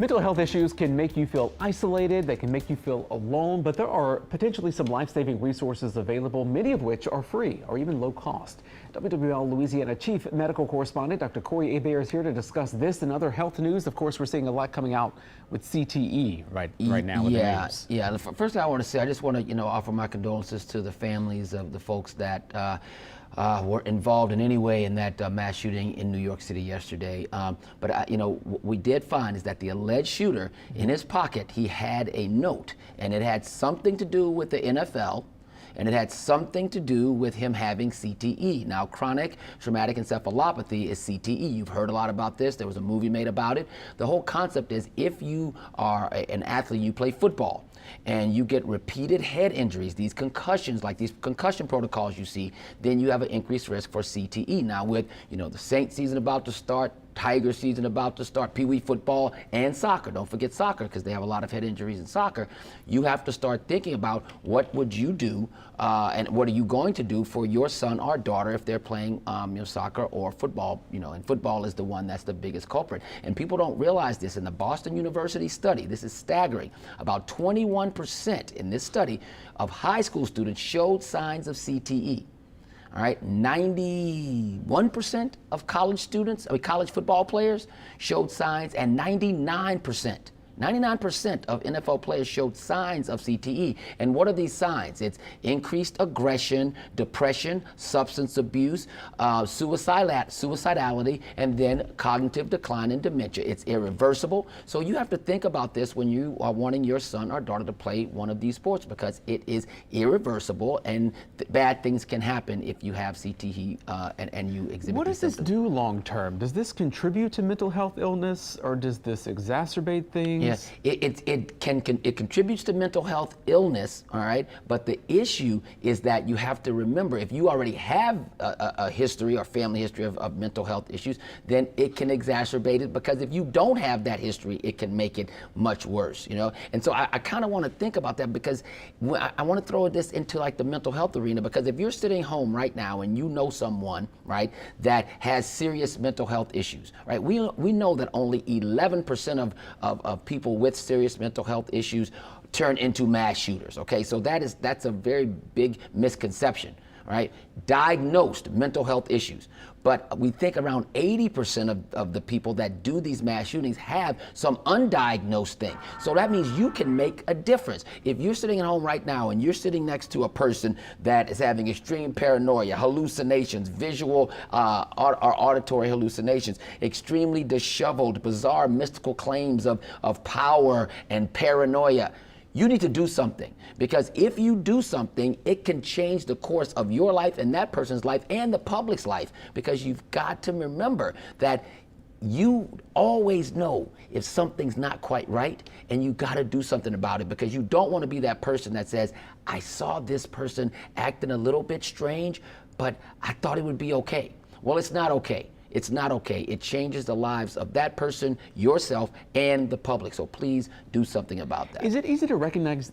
Mental health issues can make you feel isolated, they can make you feel alone, but there are potentially some life-saving resources available, many of which are free or even low cost. WWL Louisiana Chief Medical Correspondent Dr. Corey Hebert is here to discuss this and other health news. Of course, we're seeing a lot coming out with CTE right now with the news. Yeah. First thing I want to say, I just want to offer my condolences to the families of the folks that were involved in any way in that mass shooting in New York City yesterday. But what we did find is that the alleged shooter, in his pocket, he had a note, and it had something to do with the NFL, and it had something to do with him having CTE. Now, chronic traumatic encephalopathy is CTE. You've heard a lot about this. There was a movie made about it. The whole concept is if you are an athlete, you play football, and you get repeated head injuries, these concussions, like these concussion protocols you see, then you have an increased risk for CTE. Now with, the Saints season about to start, Tiger season about to start, Pee Wee football and soccer. Don't forget soccer because they have a lot of head injuries in soccer. You have to start thinking about what would you do and what are you going to do for your son or daughter if they're playing soccer or football, and football is the one that's the biggest culprit. And people don't realize this. In the Boston University study, this is staggering, about 21% in this study of high school students showed signs of CTE. All right, 91% of college students, college football players showed signs, and 99% of NFL players showed signs of CTE. And what are these signs? It's increased aggression, depression, substance abuse, suicidality, and then cognitive decline and dementia. It's irreversible. So you have to think about this when you are wanting your son or daughter to play one of these sports, because it is irreversible, and bad things can happen if you have CTE and you exhibit. What does this do long term? Does this contribute to mental health illness, or does this exacerbate things? Yes, it contributes to mental health illness, all right? But the issue is that you have to remember, if you already have a history or family history of mental health issues, then it can exacerbate it, because if you don't have that history, it can make it much worse, And so I kind of want to think about that, because I want to throw this into like the mental health arena, because if you're sitting home right now and you know someone, right, that has serious mental health issues, right? We know that only 11% of people with serious mental health issues turn into mass shooters, okay? So that's a very big misconception, right? Diagnosed mental health issues. But we think around 80% of the people that do these mass shootings have some undiagnosed thing. So that means you can make a difference. If you're sitting at home right now and you're sitting next to a person that is having extreme paranoia, hallucinations, visual or auditory hallucinations, extremely disheveled, bizarre, mystical claims of power and paranoia, you need to do something, because if you do something, it can change the course of your life and that person's life and the public's life, because you've got to remember that you always know if something's not quite right, and you got to do something about it, because you don't want to be that person that says, I saw this person acting a little bit strange, but I thought it would be okay. Well, it's not okay. It's not okay. It changes the lives of that person, yourself, and the public. So please do something about that. Is it easy to recognize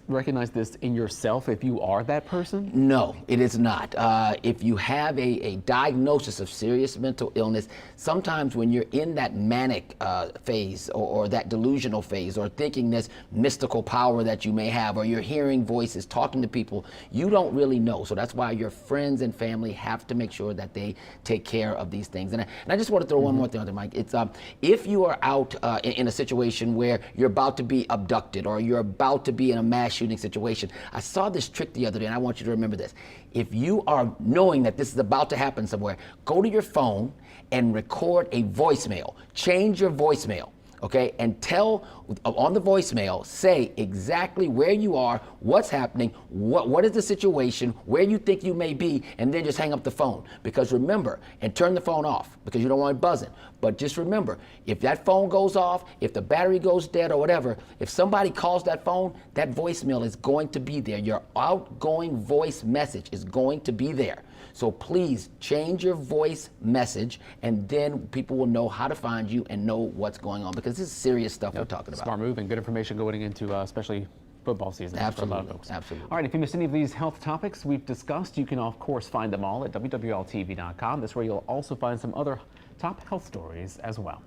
this in yourself if you are that person? No, it is not. If you have a diagnosis of serious mental illness, sometimes when you're in that manic phase or that delusional phase, or thinking this mystical power that you may have, or you're hearing voices, talking to people, you don't really know. So that's why your friends and family have to make sure that they take care of these things. And I just want to throw one more thing on there, Mike. It's if you are out in a situation where you're about to be abducted, or you're about to be in a mass shooting situation. I saw this trick the other day, and I want you to remember this. If you are knowing that this is about to happen somewhere, go to your phone and record a voicemail. Change your voicemail. Okay, and tell on the voicemail, say exactly where you are, what's happening, what is the situation, where you think you may be, and then just hang up the phone. Because remember, and turn the phone off, because you don't want it buzzing. But just remember, if that phone goes off, if the battery goes dead or whatever, if somebody calls that phone, that voicemail is going to be there. Your outgoing voice message is going to be there. So please change your voice message, and then people will know how to find you and know what's going on, because this is serious stuff we're talking about. Smart move, and good information going into especially football season. Absolutely, for a lot of folks. absolutely. All right, if you missed any of these health topics we've discussed, you can of course find them all at WWLTV.com. That's where you'll also find some other top health stories as well.